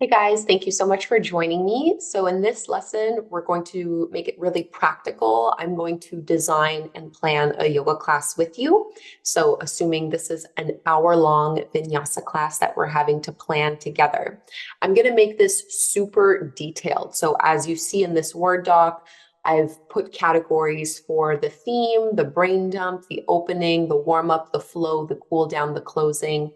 Hey guys, thank you so much for joining me. So in this lesson, we're going to make it really practical. I'm going to design and plan a yoga class with you. So assuming this is an hour-long vinyasa class that we're having to plan together. I'm going to make this super detailed. So as you see in this Word doc, I've put categories for the theme, the brain dump, the opening, the warm-up, the flow, the cool down, the closing.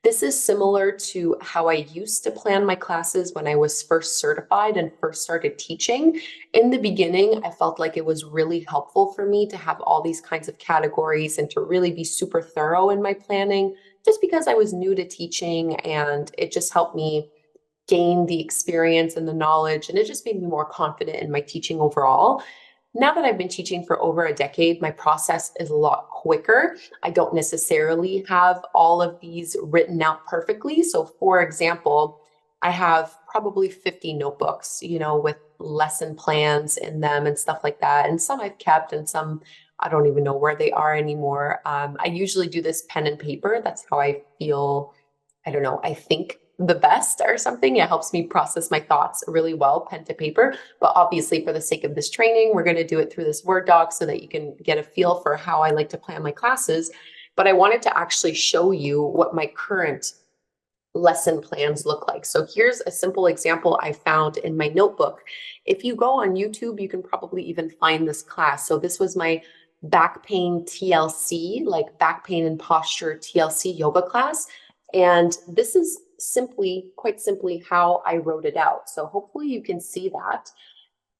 This is similar to how I used to plan my classes when I was first certified and first started teaching. In the beginning, I felt like it was really helpful for me to have all these kinds of categories and to really be super thorough in my planning, just because I was new to teaching and it just helped me gain the experience and the knowledge, and it just made me more confident in my teaching overall. Now that I've been teaching for over a decade, my process is a lot quicker. I don't necessarily have all of these written out perfectly. So, for example, I have probably 50 notebooks, with lesson plans in them and stuff like that. And some I've kept, and some I don't even know where they are anymore. I usually do this pen and paper. That's how I feel. I don't know, I think the best or something. It helps me process my thoughts really well, pen to paper. But obviously, for the sake of this training, we're going to do it through this Word doc so that you can get a feel for how I like to plan my classes. But I wanted to actually show you what my current lesson plans look like. So here's a simple example I found in my notebook. If you go on YouTube, you can probably even find this class. So this was my back pain TLC, like back pain and posture TLC yoga class. And this is quite simply, how I wrote it out. So hopefully you can see that.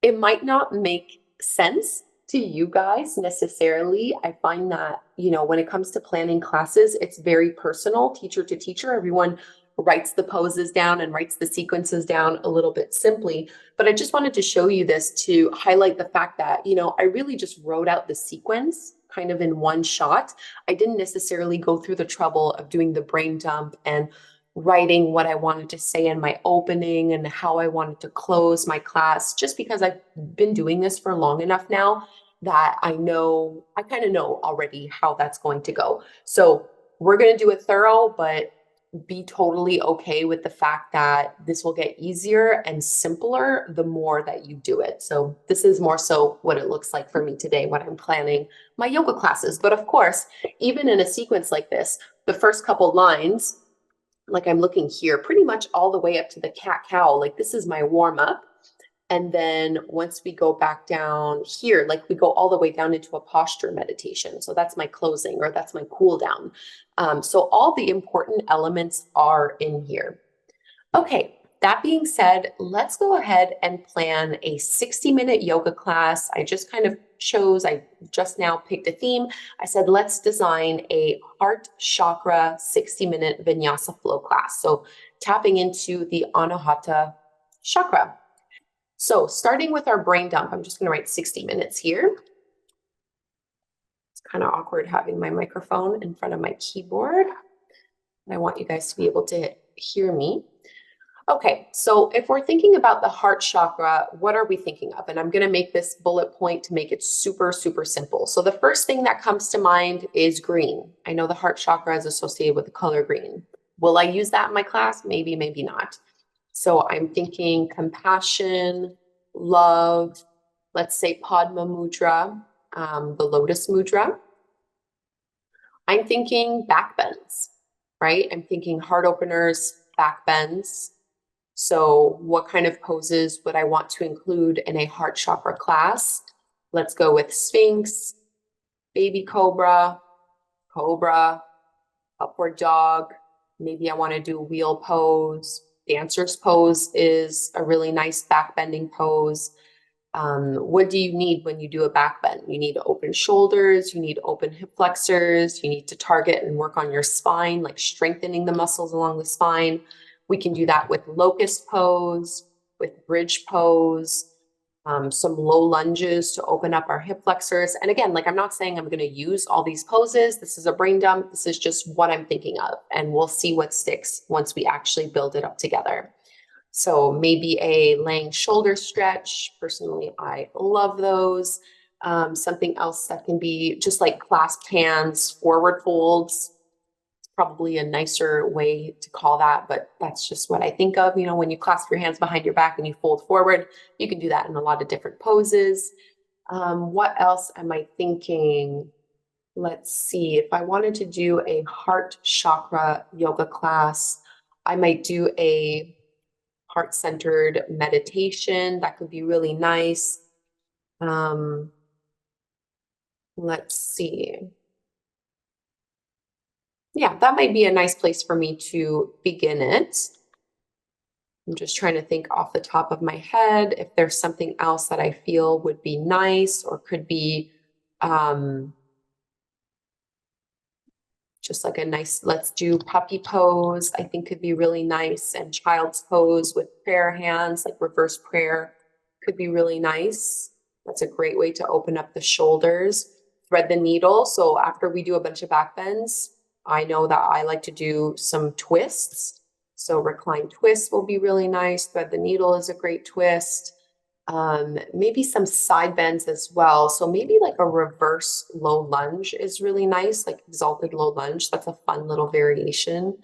It might not make sense to you guys necessarily. I find that, when it comes to planning classes, it's very personal, teacher to teacher. Everyone writes the poses down and writes the sequences down a little bit simply. But I just wanted to show you this to highlight the fact that, I really just wrote out the sequence kind of in one shot. I didn't necessarily go through the trouble of doing the brain dump and writing what I wanted to say in my opening and how I wanted to close my class, just because I've been doing this for long enough now that I kind of know already how that's going to go. So we're going to do it thorough, but be totally okay with the fact that this will get easier and simpler the more that you do it. So this is more so what it looks like for me today when I'm planning my yoga classes. But of course, even in a sequence like this, the first couple lines, like I'm looking here, pretty much all the way up to the cat cow, like this is my warm up. And then once we go back down here, like we go all the way down into a posture meditation. So that's my closing, or that's my cool down. So all the important elements are in here. Okay, that being said, let's go ahead and plan a 60-minute yoga class. I just now picked a theme. I said, let's design a heart chakra 60-minute vinyasa flow class. So tapping into the Anahata chakra. So starting with our brain dump, I'm just going to write 60 minutes here. It's kind of awkward having my microphone in front of my keyboard. I want you guys to be able to hear me. Okay, so if we're thinking about the heart chakra, what are we thinking of? And I'm going to make this bullet point to make it super, super simple. So the first thing that comes to mind is green. I know the heart chakra is associated with the color green. Will I use that in my class? Maybe, maybe not. So I'm thinking compassion, love, let's say Padma Mudra, the Lotus Mudra. I'm thinking backbends, right? I'm thinking heart openers, backbends. So what kind of poses would I want to include in a heart chakra class? Let's go with Sphinx, baby cobra, cobra, upward dog. Maybe I want to do wheel pose. Dancer's pose is a really nice back bending pose. What do you need when you do a back bend? You need open shoulders, you need open hip flexors, you need to target and work on your spine, like strengthening the muscles along the spine. We can do that with locust pose, with bridge pose, some low lunges to open up our hip flexors. And again, like I'm not saying I'm going to use all these poses. This is a brain dump. This is just what I'm thinking of. And we'll see what sticks once we actually build it up together. So maybe a laying shoulder stretch. Personally, I love those. Something else that can be just like clasped hands, forward folds. probably a nicer way to call that, but that's just what I think of. You know, when you clasp your hands behind your back and you fold forward, you can do that in a lot of different poses. What else am I thinking? Let's see. If I wanted to do a heart chakra yoga class, I might do a heart-centered meditation. That could be really nice. Let's see. Yeah, that might be a nice place for me to begin it. I'm just trying to think off the top of my head if there's something else that I feel would be nice or could be just like a nice, let's do puppy pose, I think could be really nice. And child's pose with prayer hands, like reverse prayer, could be really nice. That's a great way to open up the shoulders. Thread the needle. So after we do a bunch of back bends, I know that I like to do some twists. So recline twist will be really nice. Thread the needle is a great twist. Maybe some side bends as well. So maybe like a reverse low lunge is really nice, like exalted low lunge. That's a fun little variation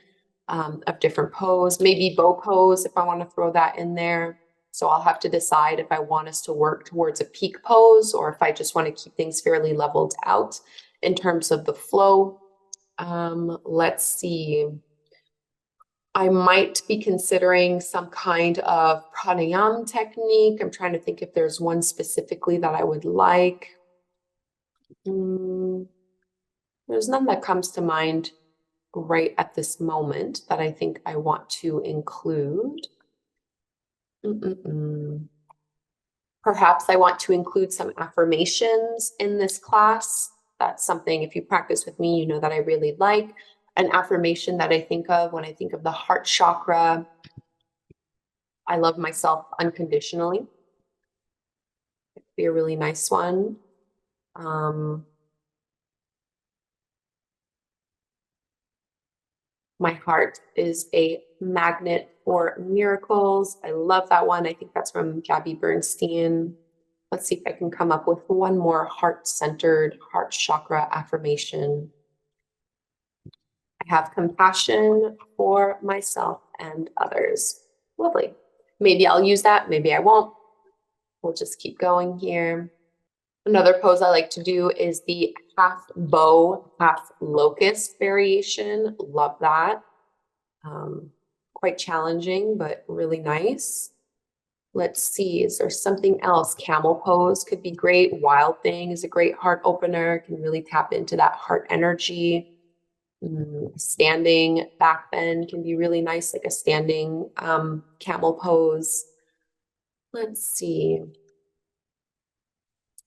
of different pose. Maybe bow pose if I want to throw that in there. So I'll have to decide if I want us to work towards a peak pose or if I just want to keep things fairly leveled out in terms of the flow. Let's see. I might be considering some kind of pranayama technique. I'm trying to think if there's one specifically that I would like. There's none that comes to mind right at this moment that I think I want to include. Perhaps I want to include some affirmations in this class. That's something, if you practice with me, you know that I really like. An affirmation that I think of when I think of the heart chakra. I love myself unconditionally. It'd be a really nice one. My heart is a magnet for miracles. I love that one. I think that's from Gabby Bernstein. Let's see if I can come up with one more heart-centered, heart chakra affirmation. I have compassion for myself and others. Lovely. Maybe I'll use that. Maybe I won't. We'll just keep going here. Another pose I like to do is the half bow, half locust variation. Love that. Quite challenging, but really nice. Let's see, is there something else? Camel pose could be great. Wild Thing is a great heart opener, can really tap into that heart energy. Standing back bend can be really nice, like a standing camel pose. Let's see.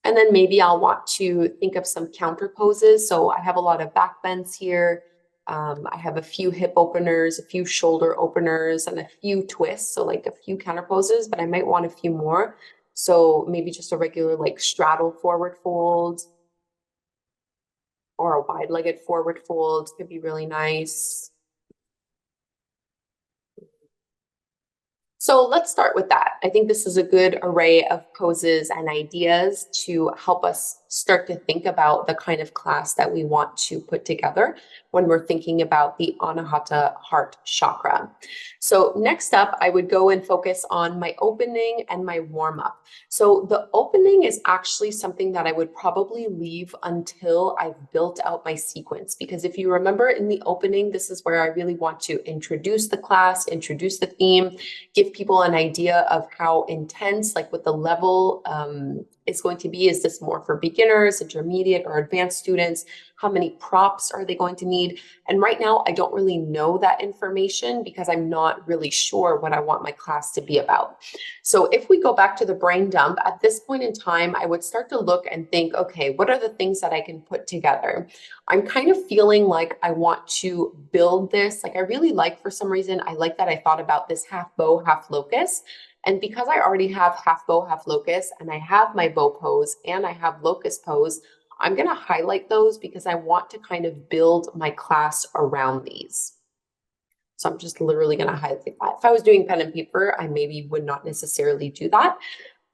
And then maybe I'll want to think of some counter poses. So I have a lot of back bends here. I have a few hip openers, a few shoulder openers, and a few twists. So like a few counter poses, but I might want a few more. So maybe just a regular like straddle forward fold or a wide-legged forward fold could be really nice. So let's start with that. I think this is a good array of poses and ideas to help us start to think about the kind of class that we want to put together when we're thinking about the Anahata heart chakra. So next up, I would go and focus on my opening and my warm-up. So the opening is actually something that I would probably leave until I've built out my sequence, because if you remember in the opening, this is where I really want to introduce the class, introduce the theme, give people an idea of how intense, like what the level is going to be. Is this more for beginners, intermediate, or advanced students? How many props are they going to need? And right now, I don't really know that information because I'm not really sure what I want my class to be about. So if we go back to the brain dump, at this point in time, I would start to look and think, okay, what are the things that I can put together? I'm kind of feeling like I want to build this. Like I really like, for some reason, I like that I thought about this half bow, half locust. And because I already have half bow, half locust, and I have my bow pose and I have locust pose, I'm going to highlight those because I want to kind of build my class around these. So I'm just literally going to highlight that. If I was doing pen and paper, I maybe would not necessarily do that.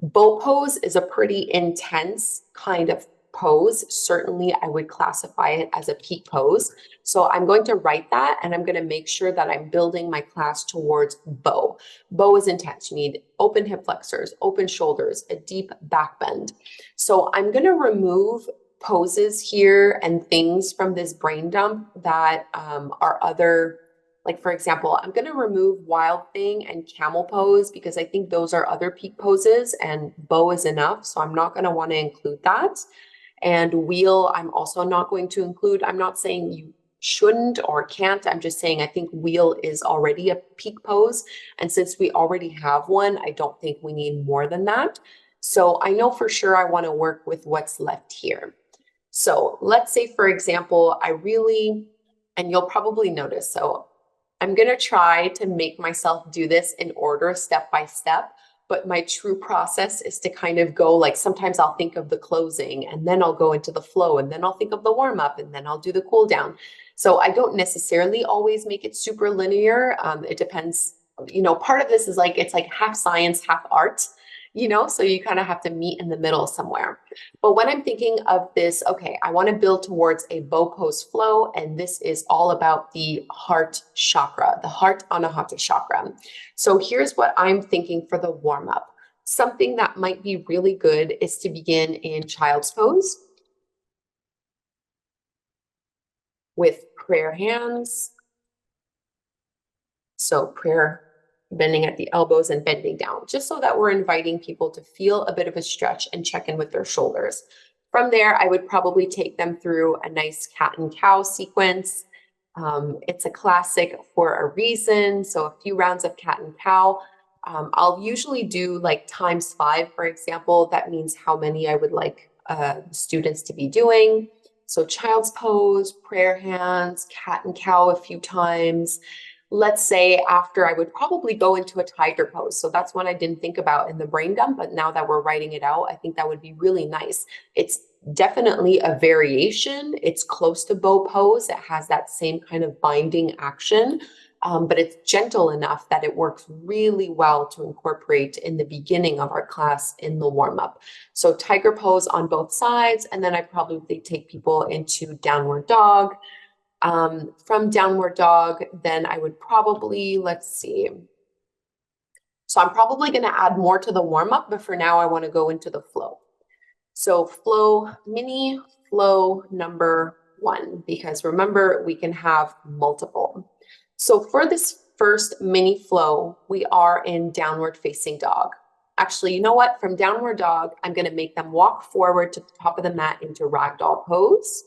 Bow pose is a pretty intense kind of pose, certainly I would classify it as a peak pose. So I'm going to write that, and I'm going to make sure that I'm building my class towards bow. Bow is intense. You need open hip flexors, open shoulders, a deep back bend. So I'm going to remove poses here and things from this brain dump that are other. Like, for example, I'm going to remove wild thing and camel pose because I think those are other peak poses and bow is enough. So I'm not going to want to include that. And wheel, I'm also not going to include. I'm not saying you shouldn't or can't. I'm just saying I think wheel is already a peak pose. And since we already have one, I don't think we need more than that. So I know for sure I want to work with what's left here. So let's say, for example, and you'll probably notice, so I'm going to try to make myself do this in order, step by step. But my true process is to kind of go like, sometimes I'll think of the closing and then I'll go into the flow and then I'll think of the warm up and then I'll do the cool down. So I don't necessarily always make it super linear. It depends, part of this is like, it's like half science, half art, so you kind of have to meet in the middle somewhere. But when I'm thinking of this, okay, I want to build towards a bow pose flow, and this is all about the heart chakra, the heart anahata chakra. So here's what I'm thinking for the warm up. Something that might be really good is to begin in child's pose with prayer hands. So prayer, bending at the elbows and bending down, just so that we're inviting people to feel a bit of a stretch and check in with their shoulders. From there, I would probably take them through a nice cat and cow sequence. It's a classic for a reason. So a few rounds of cat and cow. I'll usually do like ×5, for example. That means how many I would like students to be doing. So child's pose, prayer hands, cat and cow a few times. Let's say after, I would probably go into a tiger pose. So that's one I didn't think about in the brain dump, but now that we're writing it out, I think that would be really nice. It's definitely a variation. It's close to bow pose. It has that same kind of binding action, but it's gentle enough that it works really well to incorporate in the beginning of our class in the warm up. So tiger pose on both sides, and then I probably take people into downward dog. From downward dog, then I would probably, let's see. So I'm probably going to add more to the warm up, but for now I want to go into the flow. So flow, mini flow number 1, because remember, we can have multiple. So for this first mini flow, we are in downward facing dog. Actually, you know what? From downward dog, I'm going to make them walk forward to the top of the mat into ragdoll pose.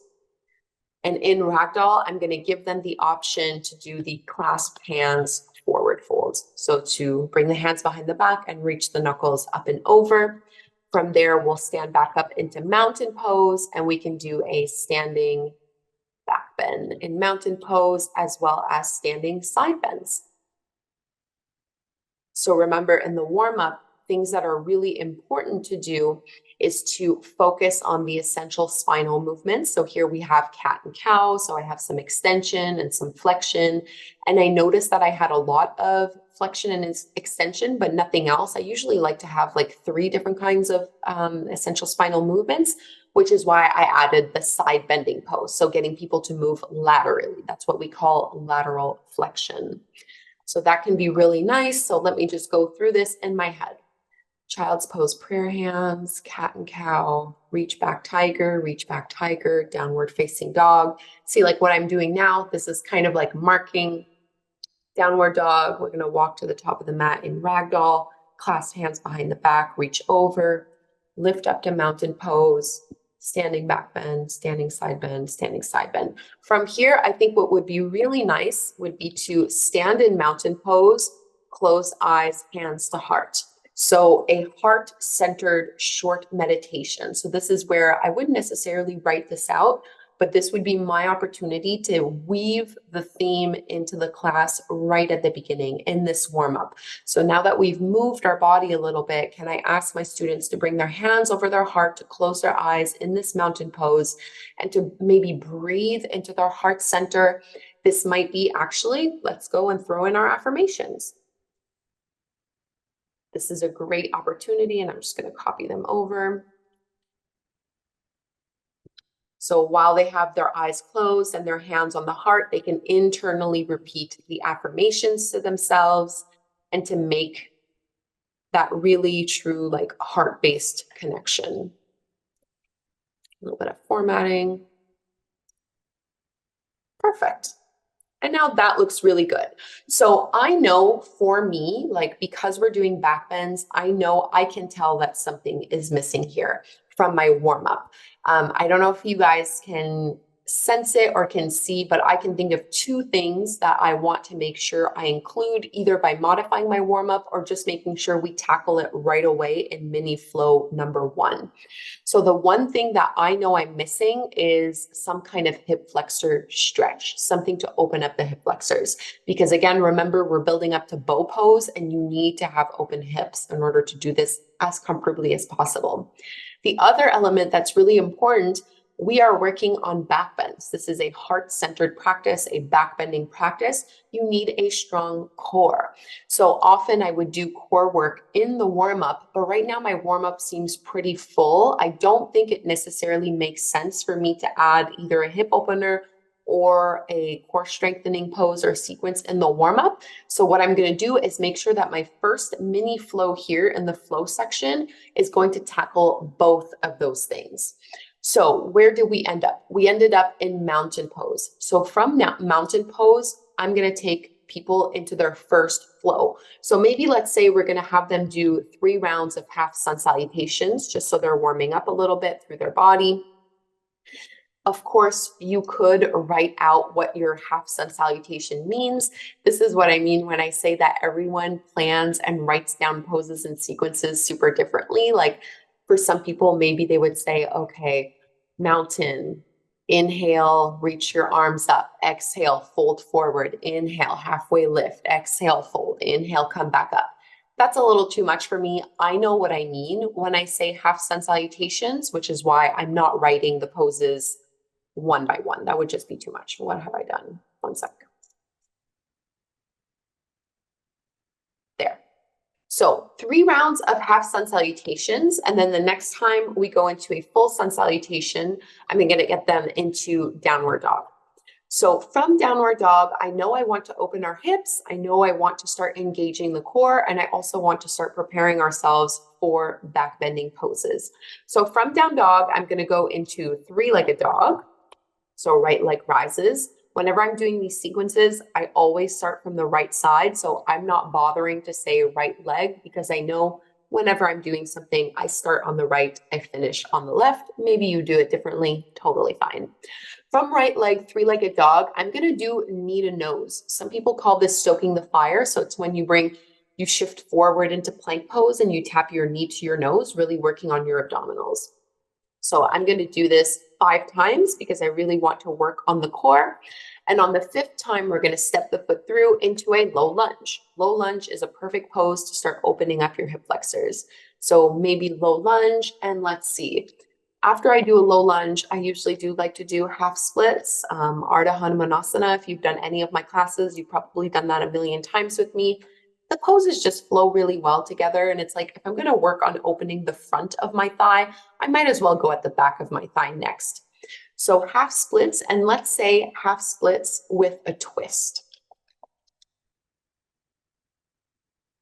And in ragdoll, I'm going to give them the option to do the clasp hands forward folds. So to bring the hands behind the back and reach the knuckles up and over. From there, we'll stand back up into mountain pose, and we can do a standing back bend in mountain pose, as well as standing side bends. So remember, in the warm up, things that are really important to do is to focus on the essential spinal movements. So here we have cat and cow. So I have some extension and some flexion. And I noticed that I had a lot of flexion and extension, but nothing else. I usually like to have like 3 different kinds of essential spinal movements, which is why I added the side bending pose. So getting people to move laterally. That's what we call lateral flexion. So that can be really nice. So let me just go through this in my head. Child's pose, prayer hands, cat and cow, reach back tiger, downward facing dog. See, like what I'm doing now, this is kind of like marking downward dog. We're going to walk to the top of the mat in ragdoll, clasp hands behind the back, reach over, lift up to mountain pose, standing back bend, standing side bend, standing side bend. From here, I think what would be really nice would be to stand in mountain pose, close eyes, hands to heart. So a heart-centered short meditation. So this is where I wouldn't necessarily write this out, but this would be my opportunity to weave the theme into the class right at the beginning in this warm-up. So now that we've moved our body a little bit, can I ask my students to bring their hands over their heart, to close their eyes in this mountain pose, and to maybe breathe into their heart center. This might be actually, let's go and throw in our affirmations. This is a great opportunity, and I'm just going to copy them over. So while they have their eyes closed and their hands on the heart, they can internally repeat the affirmations to themselves and to make that really true, like heart-based connection. A little bit of formatting. Perfect. And now that looks really good. So I know for me, like because we're doing backbends, I know I can tell that something is missing here from my warm up. I don't know if you guys can sense it or can see, but I can think of two things that I want to make sure I include either by modifying my warm up or just making sure we tackle it right away in mini flow number 1. So the one thing that I know I'm missing is some kind of hip flexor stretch, something to open up the hip flexors. Because again, remember, we're building up to bow pose and you need to have open hips in order to do this as comfortably as possible. The other element that's really important, we are working on backbends. This is a heart-centered practice, a backbending practice. You need a strong core. So often I would do core work in the warm-up, but right now my warm-up seems pretty full. I don't think it necessarily makes sense for me to add either a hip opener or a core strengthening pose or sequence in the warm-up. So what I'm going to do is make sure that my first mini flow here in the flow section is going to tackle both of those things. So where did we end up? We ended up in mountain pose. So from mountain pose, I'm going to take people into their first flow. So maybe let's say we're going to have them do 3 rounds of half sun salutations, just so they're warming up a little bit through their body. Of course, you could write out what your half sun salutation means. This is what I mean when I say that everyone plans and writes down poses and sequences super differently. Like for some people, maybe they would say, okay, mountain, inhale, reach your arms up, exhale, fold forward, inhale, halfway lift, exhale, fold, inhale, come back up. That's a little too much for me. I know what I mean when I say half sun salutations, which is why I'm not writing the poses one by one. That would just be too much. What have I done? One sec. There. So 3 rounds of half sun salutations. And then the next time we go into a full sun salutation, I'm going to get them into downward dog. So from downward dog, I know I want to open our hips. I know I want to start engaging the core. And I also want to start preparing ourselves for back bending poses. So from down dog, I'm going to go into 3-legged dog. So right leg rises. Whenever I'm doing these sequences, I always start from the right side. So I'm not bothering to say right leg because I know whenever I'm doing something, I start on the right, I finish on the left. Maybe you do it differently, totally fine. From right leg, 3-legged dog, I'm gonna do knee to nose. Some people call this stoking the fire. So it's when you shift forward into plank pose and you tap your knee to your nose, really working on your abdominals. So I'm going to do this 5 times because I really want to work on the core. And on the 5th time, we're going to step the foot through into a low lunge. Low lunge is a perfect pose to start opening up your hip flexors. So maybe low lunge, and let's see. After I do a low lunge, I usually do like to do half splits, Ardha Hanumanasana. If you've done any of my classes, you've probably done that a million times with me. The poses just flow really well together. And it's like, if I'm going to work on opening the front of my thigh, I might as well go at the back of my thigh next. So half splits, and let's say half splits with a twist.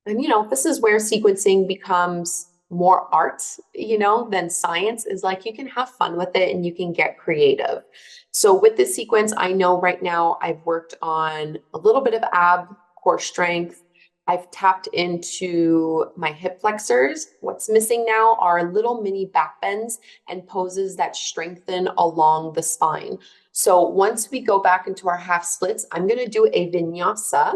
And, this is where sequencing becomes more art, than science. Is like you can have fun with it and you can get creative. So with this sequence, I know right now I've worked on a little bit of ab, core strength. I've tapped into my hip flexors. What's missing now are little mini back bends and poses that strengthen along the spine. So once we go back into our half splits, I'm going to do a vinyasa.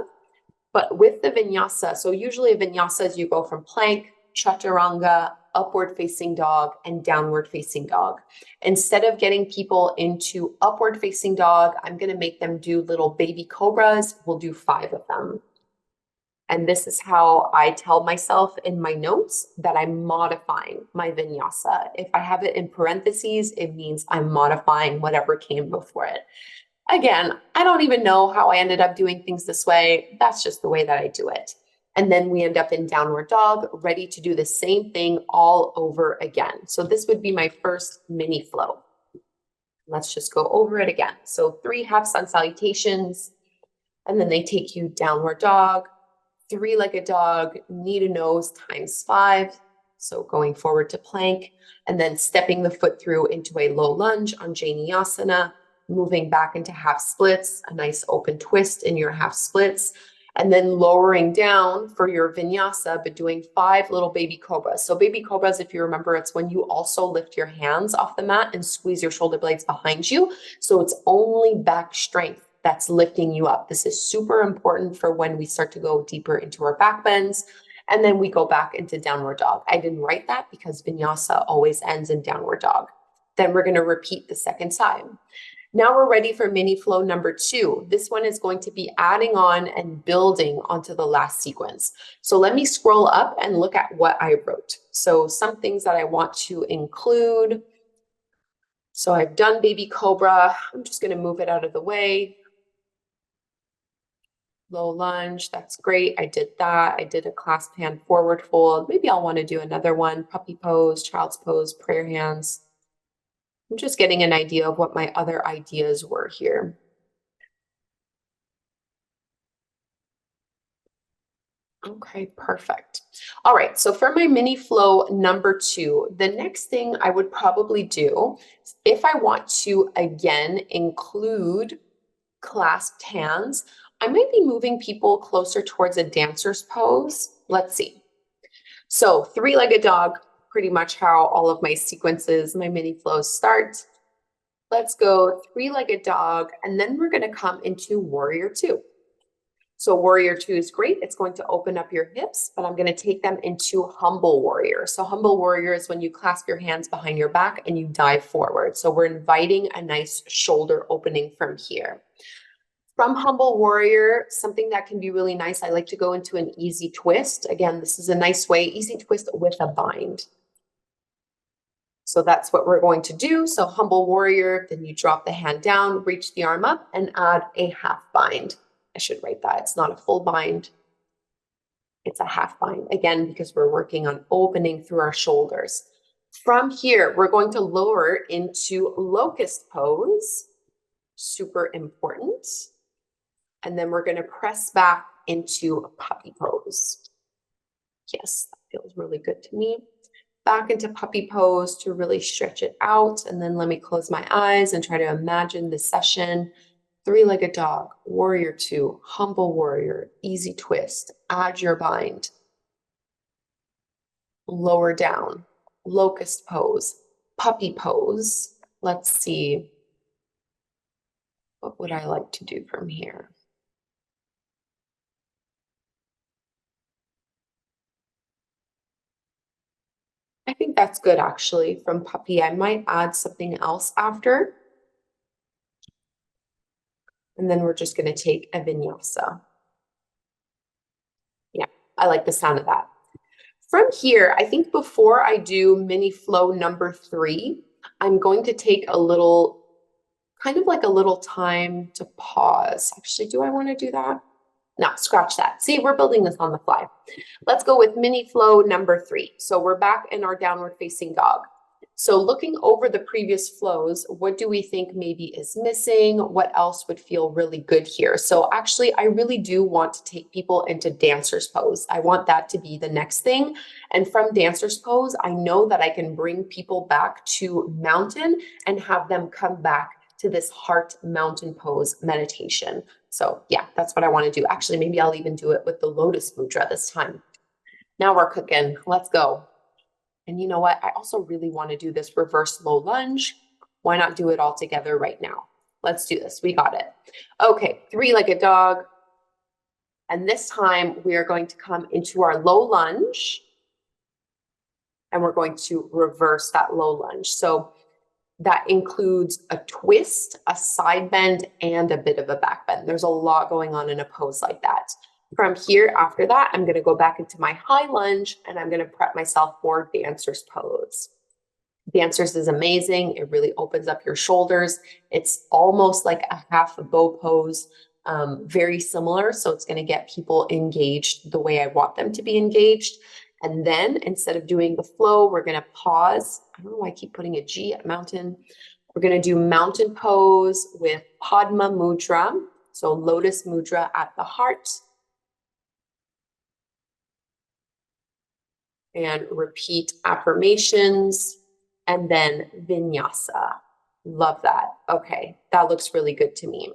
But with the vinyasa, so usually a vinyasa is you go from plank, chaturanga, upward facing dog, and downward facing dog. Instead of getting people into upward facing dog, I'm going to make them do little baby cobras. We'll do 5 of them. And this is how I tell myself in my notes that I'm modifying my vinyasa. If I have it in parentheses, it means I'm modifying whatever came before it. Again, I don't even know how I ended up doing things this way. That's just the way that I do it. And then we end up in downward dog, ready to do the same thing all over again. So this would be my first mini flow. Let's just go over it again. So 3 half sun salutations, and then they take you downward dog, 3-legged dog, knee to nose times 5. So going forward to plank, and then stepping the foot through into a low lunge on asana, moving back into half splits, a nice open twist in your half splits, and then lowering down for your vinyasa, but doing 5 little baby cobras. So baby cobras, if you remember, it's when you also lift your hands off the mat and squeeze your shoulder blades behind you. So it's only back strength that's lifting you up. This is super important for when we start to go deeper into our back bends. And then we go back into downward dog. I didn't write that because vinyasa always ends in downward dog. Then we're going to repeat the second time. Now we're ready for mini flow number 2. This one is going to be adding on and building onto the last sequence. So let me scroll up and look at what I wrote. So some things that I want to include. So I've done baby cobra. I'm just going to move it out of the way. Low lunge, that's great. I did that. I did a clasp hand forward fold. Maybe I'll want to do another one. Puppy pose, child's pose, prayer hands. I'm just getting an idea of what my other ideas were here. Okay, perfect. All right, so for my mini flow number 2, the next thing I would probably do, if I want to again include clasped hands, I might be moving people closer towards a dancer's pose. Let's see. So 3-legged dog, pretty much how all of my sequences, my mini flows start. Let's go 3-legged dog, and then we're going to come into warrior 2. So warrior 2 is great. It's going to open up your hips, but I'm going to take them into humble warrior. So humble warrior is when you clasp your hands behind your back and you dive forward. So we're inviting a nice shoulder opening from here. From humble warrior, something that can be really nice, I like to go into an easy twist. Again, this is a nice way, easy twist with a bind. So that's what we're going to do. So humble warrior, then you drop the hand down, reach the arm up, and add a half bind. I should write that. It's not a full bind. It's a half bind, again, because we're working on opening through our shoulders. From here, we're going to lower into locust pose. Super important. And then we're going to press back into a puppy pose. Yes, that feels really good to me. Back into puppy pose to really stretch it out. And then let me close my eyes and try to imagine the session. 3-legged dog, warrior 2, humble warrior, easy twist, add your bind. Lower down, locust pose, puppy pose. Let's see. What would I like to do from here? I think that's good, actually, from puppy. I might add something else after. And then we're just going to take a vinyasa. Yeah, I like the sound of that. From here, I think before I do mini flow number 3, I'm going to take a little, kind of like a little time to pause. Actually, do I want to do that? No, scratch that. See, we're building this on the fly. Let's go with mini flow number 3. So we're back in our downward facing dog. So looking over the previous flows, what do we think maybe is missing? What else would feel really good here? So actually, I really do want to take people into dancer's pose. I want that to be the next thing. And from dancer's pose, I know that I can bring people back to mountain and have them come back to this heart mountain pose meditation. So yeah, that's what I want to do. Actually, maybe I'll even do it with the lotus mudra this time. Now we're cooking. Let's go. And you know what? I also really want to do this reverse low lunge. Why not do it all together right now? Let's do this. We got it. Okay, 3-legged dog. And this time we are going to come into our low lunge. And we're going to reverse that low lunge. So that includes a twist, a side bend, and a bit of a back bend. There's a lot going on in a pose like that. From here, after that, I'm going to go back into my high lunge and I'm going to prep myself for dancer's pose. Dancer's is amazing. It really opens up your shoulders. It's almost like a half a bow pose, very similar. So it's going to get people engaged the way I want them to be engaged. And then instead of doing the flow, we're going to pause. I don't know why I keep putting a G at mountain. We're going to do mountain pose with Padma Mudra. So lotus mudra at the heart. And repeat affirmations. And then vinyasa. Love that. Okay, that looks really good to me.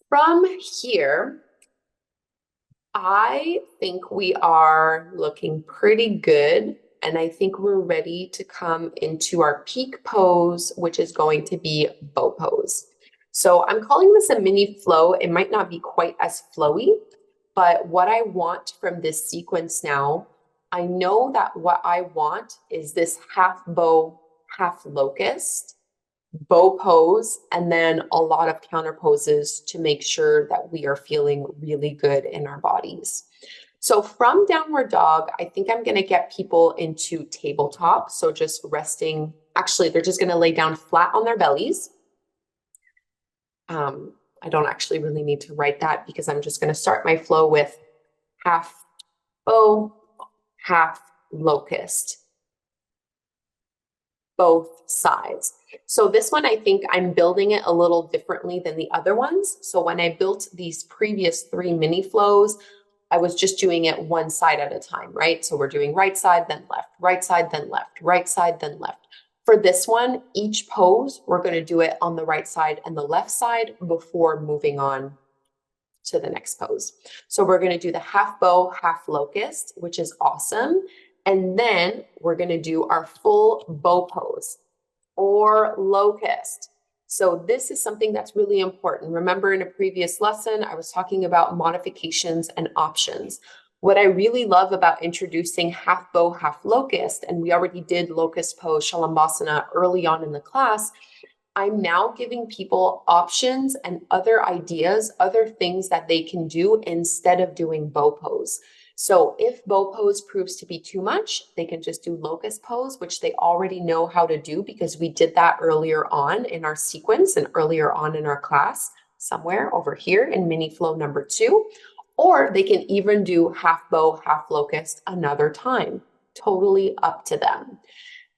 From here, I think we are looking pretty good. And I think we're ready to come into our peak pose, which is going to be bow pose. So I'm calling this a mini flow. It might not be quite as flowy, but what I want from this sequence now, I know that what I want is this half bow, half locust, bow pose, and then a lot of counter poses to make sure that we are feeling really good in our bodies. So from downward dog, I think I'm going to get people into tabletop. So just resting, actually, they're just going to lay down flat on their bellies. I don't actually really need to write that because I'm just going to start my flow with half bow, half locust, both sides. So this one, I think I'm building it a little differently than the other ones. So when I built these previous 3 mini flows, I was just doing it one side at a time, right? So we're doing right side, then left, right side, then left, right side, then left. For this one, each pose, we're going to do it on the right side and the left side before moving on to the next pose. So we're going to do the half bow, half locust, which is awesome. And then we're going to do our full bow pose or locust. So this is something that's really important. Remember in a previous lesson, I was talking about modifications and options. What I really love about introducing half bow, half locust, and we already did locust pose, Shalambhasana early on in the class, I'm now giving people options and other ideas, other things that they can do instead of doing bow pose. So if bow pose proves to be too much, they can just do locust pose, which they already know how to do because we did that earlier on in our sequence and earlier on in our class, somewhere over here in mini flow number 2. Or they can even do half bow, half locust another time. Totally up to them.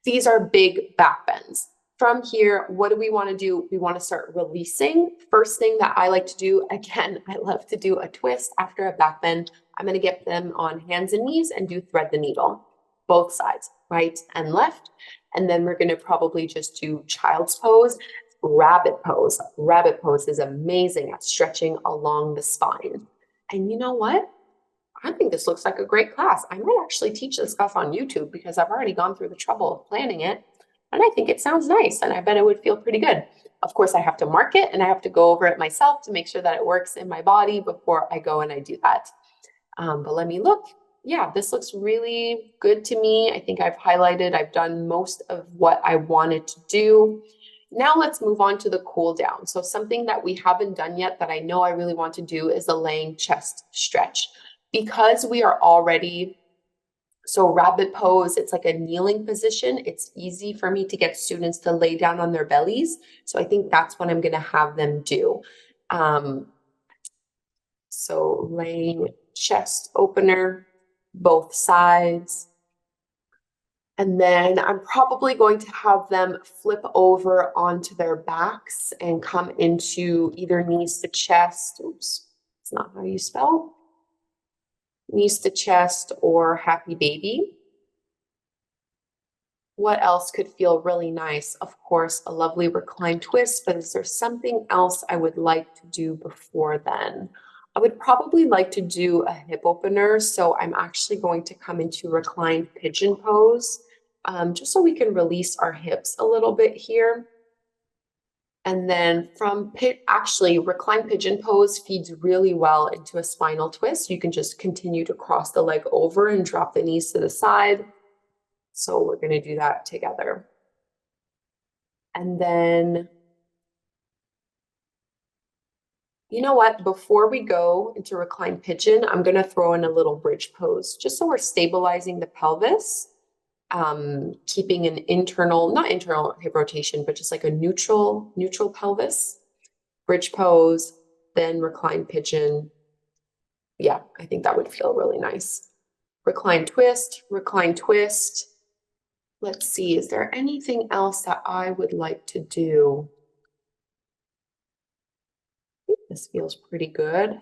These are big back bends. From here, what do we want to do? We want to start releasing. First thing that I like to do, again, I love to do a twist after a back bend. I'm going to get them on hands and knees and do thread the needle, both sides, right and left. And then we're going to probably just do child's pose, rabbit pose. Rabbit pose is amazing at stretching along the spine. And you know what? I think this looks like a great class. I might actually teach this class on YouTube because I've already gone through the trouble of planning it. And I think it sounds nice and I bet it would feel pretty good. Of course, I have to mark it and I have to go over it myself to make sure that it works in my body before I go and I do that. But let me look. Yeah, this looks really good to me. I think I've done most of what I wanted to do. Now let's move on to the cool down. So something that we haven't done yet that I know I really want to do is the laying chest stretch. Because we are already, so rabbit pose, it's like a kneeling position. It's easy for me to get students to lay down on their bellies. So I think that's what I'm going to have them do. So laying chest opener, both sides. And then I'm probably going to have them flip over onto their backs and come into either knees to chest. Oops, it's not how you spell. Knees to chest or happy baby. What else could feel really nice? Of course, a lovely reclined twist, but is there something else I would like to do before then? I would probably like to do a hip opener. So I'm actually going to come into reclined pigeon pose, just so we can release our hips a little bit here. And then from actually reclined pigeon pose feeds really well into a spinal twist. You can just continue to cross the leg over and drop the knees to the side. So we're going to do that together. And then, you know what? Before we go into reclined pigeon, I'm going to throw in a little bridge pose, just so we're stabilizing the pelvis, keeping an internal, not internal hip rotation, but just like a neutral pelvis. Bridge pose, then reclined pigeon. Yeah, I think that would feel really nice. Reclined twist, Let's see, is there anything else that I would like to do? This feels pretty good.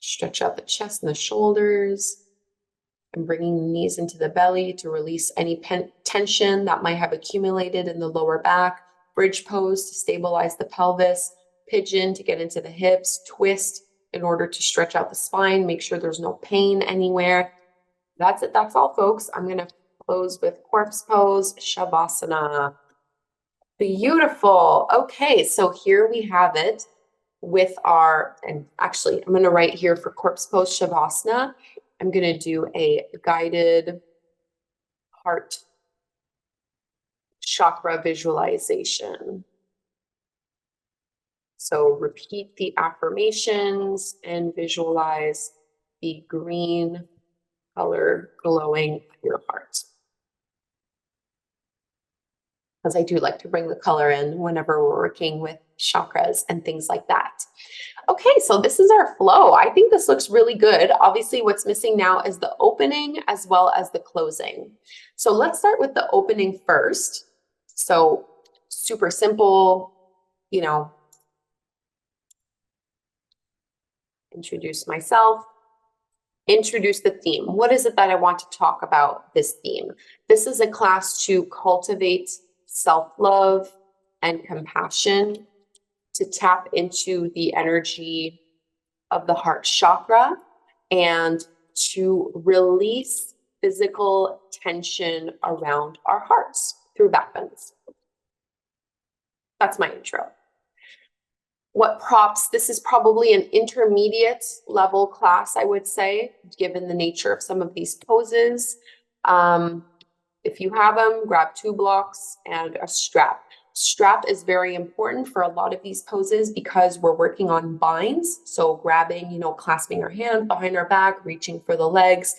Stretch out the chest and the shoulders. I'm bringing the knees into the belly to release any tension that might have accumulated in the lower back. Bridge pose to stabilize the pelvis. Pigeon to get into the hips. Twist in order to stretch out the spine. Make sure there's no pain anywhere. That's it. That's all, folks. I'm going to close with corpse pose, Shavasana. Beautiful. Okay, so here we have it with our, and actually I'm going to write here for corpse pose Shavasana. I'm going to do a guided heart chakra visualization. So repeat the affirmations and visualize the green color glowing your heart. Because I do like to bring the color in whenever we're working with chakras and things like that. Okay, so this is our flow. I think this looks really good. Obviously, what's missing now is the opening as well as the closing. So let's start with the opening first. So super simple, you know, introduce myself, introduce the theme. What is it that I want to talk about this theme? This is a class to cultivate self-love and compassion, to tap into the energy of the heart chakra and to release physical tension around our hearts through backbends. That's my intro. What props? This is probably an intermediate level class, I would say, given the nature of some of these poses. If you have them, grab 2 blocks and a strap. Strap is very important for a lot of these poses because we're working on binds. So grabbing, you know, clasping our hand behind our back, reaching for the legs.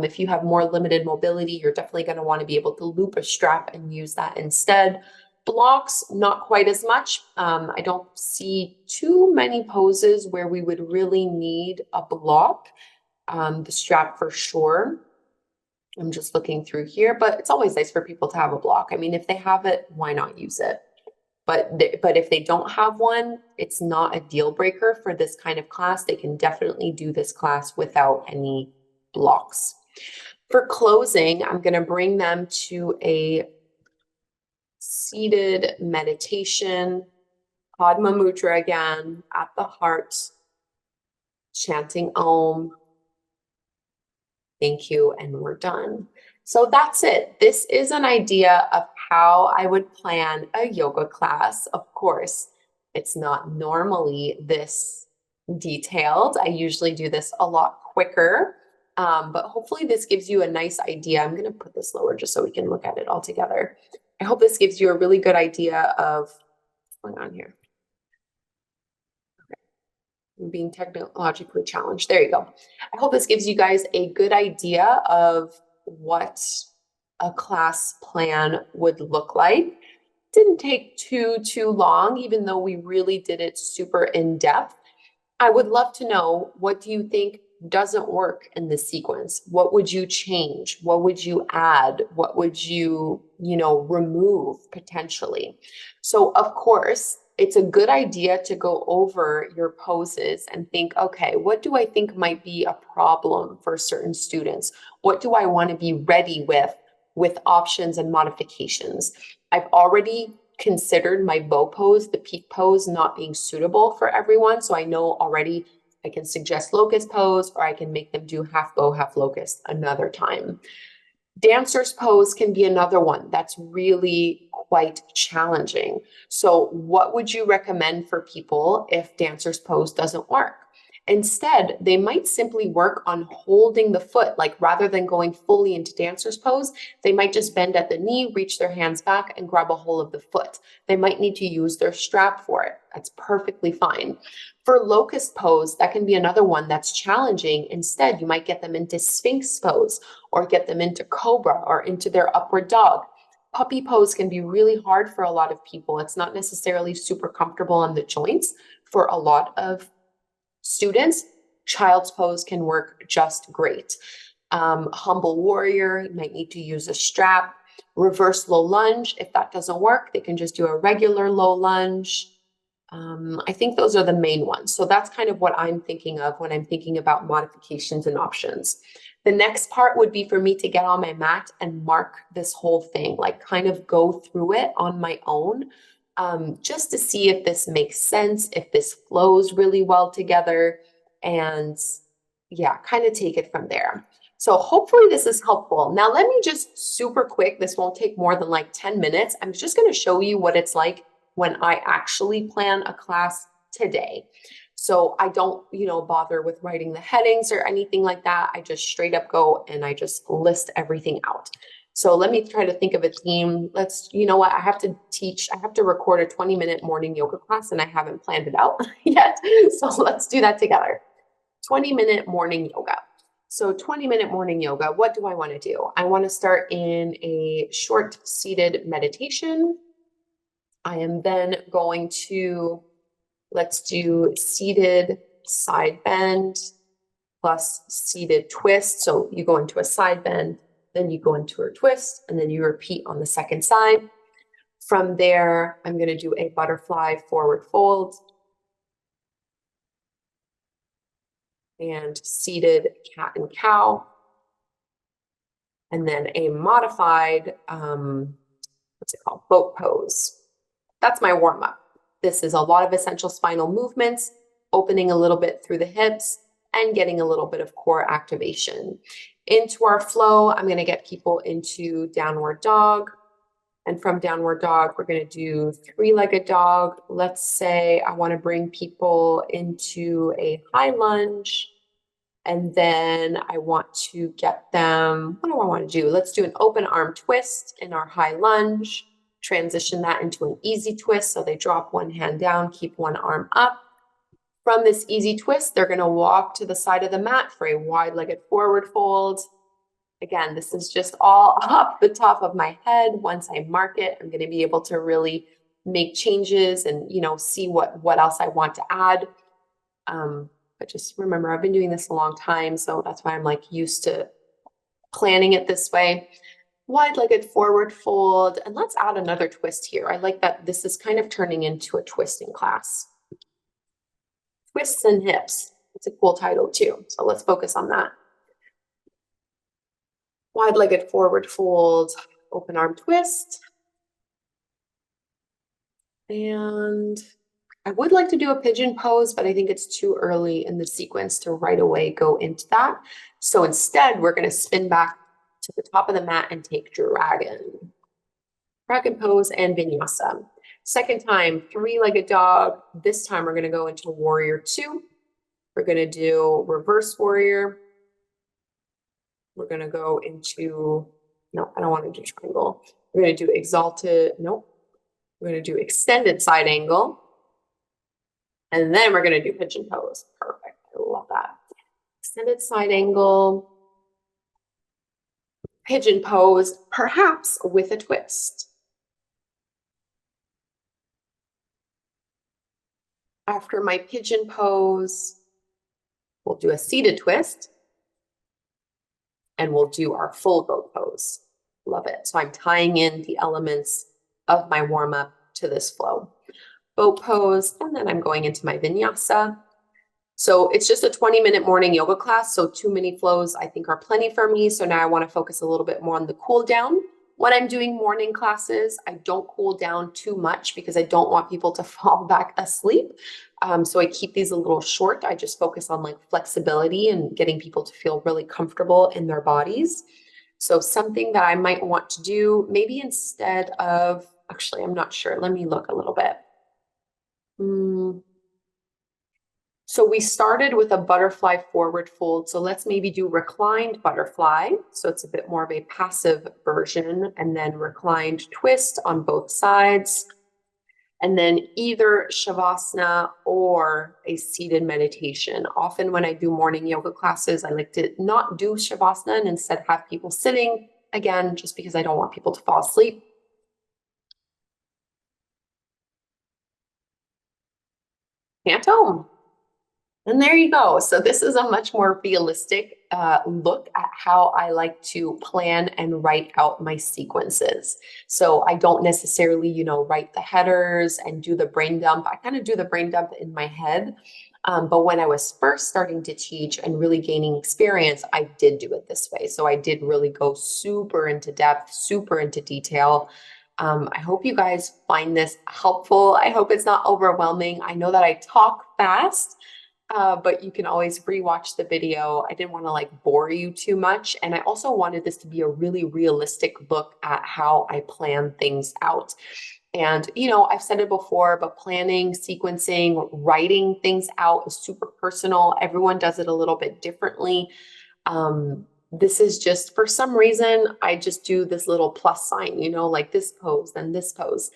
If you have more limited mobility, you're definitely going to want to be able to loop a strap and use that instead. Blocks, not quite as much. I don't see too many poses where we would really need a block. The strap for sure. I'm just looking through here, but it's always nice for people to have a block. I mean, if they have it, why not use it? But if they don't have one, it's not a deal breaker for this kind of class. They can definitely do this class without any blocks. For closing, I'm going to bring them to a seated meditation, Padma Mudra again, at the heart, chanting Om. Thank you, and we're done. So that's it. This is an idea of how I would plan a yoga class. Of course, it's not normally this detailed. I usually do this a lot quicker, but hopefully this gives you a nice idea. I'm going to put this lower just so we can look at it all together. I hope this gives you a really good idea of what's going on here. I'm being technologically challenged. There you go. I hope this gives you guys a good idea of what a class plan would look like. Didn't take too long, even though we really did it super in depth. I would love to know, what do you think doesn't work in this sequence? What would you change? What would you add? What would you remove potentially? So of course, it's a good idea to go over your poses and think, okay, what do I think might be a problem for certain students? What do I want to be ready with options and modifications? I've already considered my bow pose, the peak pose, not being suitable for everyone. So I know already I can suggest locust pose, or I can make them do half bow, half locust another time. Dancer's pose can be another one that's really quite challenging. So what would you recommend for people if dancer's pose doesn't work? Instead, they might simply work on holding the foot, like rather than going fully into dancer's pose, they might just bend at the knee, reach their hands back and grab a hold of the foot. They might need to use their strap for it. That's perfectly fine. For locust pose, that can be another one that's challenging. Instead, you might get them into sphinx pose or get them into cobra or into their upward dog. Puppy pose can be really hard for a lot of people. It's not necessarily super comfortable on the joints for a lot of students. Child's pose can work just great. Humble warrior, you might need to use a strap. Reverse low lunge. If that doesn't work, they can just do a regular low lunge. I think those are the main ones. So that's kind of what I'm thinking of when I'm thinking about modifications and options. The next part would be for me to get on my mat and mark this whole thing, like kind of go through it on my own, just to see if this makes sense, if this flows really well together, and yeah, kind of take it from there. So hopefully this is helpful. Now let me just super quick, this won't take more than like 10 minutes. I'm just going to show you what it's like when I actually plan a class today. So I don't, bother with writing the headings or anything like that. I just straight up go and I just list everything out. So let me try to think of a theme. You know what? I have to record a 20-minute morning yoga class and I haven't planned it out yet. So let's do that together. 20-minute morning yoga. So 20-minute morning yoga, what do I want to do? I want to start in a short seated meditation. I am then going to, let's do seated side bend plus seated twist. So you go into a side bend, then you go into a twist, and then you repeat on the second side. From there, I'm going to do a butterfly forward fold and seated cat and cow, and then a modified, what's it called? Boat pose. That's my warm up. This is a lot of essential spinal movements, opening a little bit through the hips and getting a little bit of core activation. Into our flow, I'm going to get people into downward dog. And from downward dog, we're going to do three-legged dog. Let's say I want to bring people into a high lunge. And then I want to get them, what do I want to do? Let's do an open arm twist in our high lunge. Transition that into an easy twist. So they drop one hand down, keep one arm up. From this easy twist, they're going to walk to the side of the mat for a wide-legged forward fold. Again, this is just all off the top of my head. Once I mark it, I'm going to be able to really make changes and, see what else I want to add. But just remember, I've been doing this a long time, so that's why I'm like used to planning it this way. Wide-legged forward fold, and let's add another twist here. I like that this is kind of turning into a twisting class. Twists and hips. It's a cool title too, so let's focus on that. Wide-legged forward fold, open arm twist. And I would like to do a pigeon pose, but I think it's too early in the sequence to right away go into that. So instead, we're going to spin back to the top of the mat and take dragon. Dragon pose and vinyasa. Second time, three-legged dog. This time we're going to go into warrior two. We're going to do reverse warrior. We're going to go into, no, I don't want to do triangle. We're going to do exalted, nope. We're going to do extended side angle. And then we're going to do pigeon pose. Perfect. I love that. Extended side angle. Pigeon pose, perhaps with a twist. After my pigeon pose, we'll do a seated twist. And we'll do our full boat pose. Love it. So I'm tying in the elements of my warm-up to this flow. Boat pose, and then I'm going into my vinyasa. So it's just a 20-minute morning yoga class, so too many flows I think are plenty for me. So now I want to focus a little bit more on the cool down. When I'm doing morning classes, I don't cool down too much because I don't want people to fall back asleep. So I keep these a little short. I just focus on like flexibility and getting people to feel really comfortable in their bodies. So something that I might want to do, maybe instead of, actually, I'm not sure. Let me look a little bit. So we started with a butterfly forward fold. So let's maybe do reclined butterfly. So it's a bit more of a passive version, and then reclined twist on both sides. And then either Shavasana or a seated meditation. Often when I do morning yoga classes, I like to not do Shavasana and instead have people sitting, again, just because I don't want people to fall asleep. Phantom. And there you go. So this is a much more realistic look at how I like to plan and write out my sequences. So I don't necessarily, write the headers and do the brain dump. I kind of do the brain dump in my head. But when I was first starting to teach and really gaining experience, I did do it this way. So I did really go super into depth, super into detail. I hope you guys find this helpful. I hope it's not overwhelming. I know that I talk fast, but you can always rewatch the video. I didn't want to like bore you too much. And I also wanted this to be a really realistic look at how I plan things out. And, I've said it before, but planning, sequencing, writing things out is super personal. Everyone does it a little bit differently. This is just for some reason, I just do this little plus sign, like this pose, then this pose.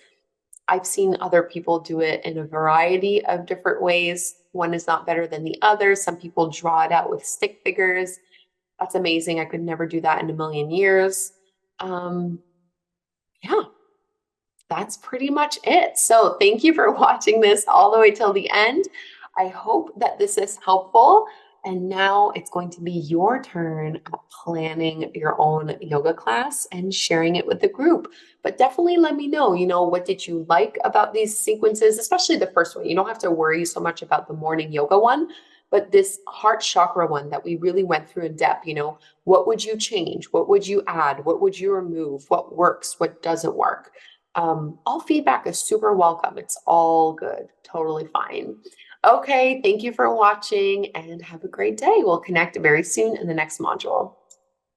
I've seen other people do it in a variety of different ways. One is not better than the other. Some people draw it out with stick figures. That's amazing. I could never do that in a million years. Um, yeah, that's pretty much it. So thank you for watching this all the way till the end. I hope that this is helpful. And now it's going to be your turn at planning your own yoga class and sharing it with the group. But definitely let me know, what did you like about these sequences, especially the first one. You don't have to worry so much about the morning yoga one, but this heart chakra one that we really went through in depth, what would you change? What would you add? What would you remove? What works? What doesn't work? All feedback is super welcome. It's all good, totally fine. Okay, thank you for watching and have a great day. We'll connect very soon in the next module.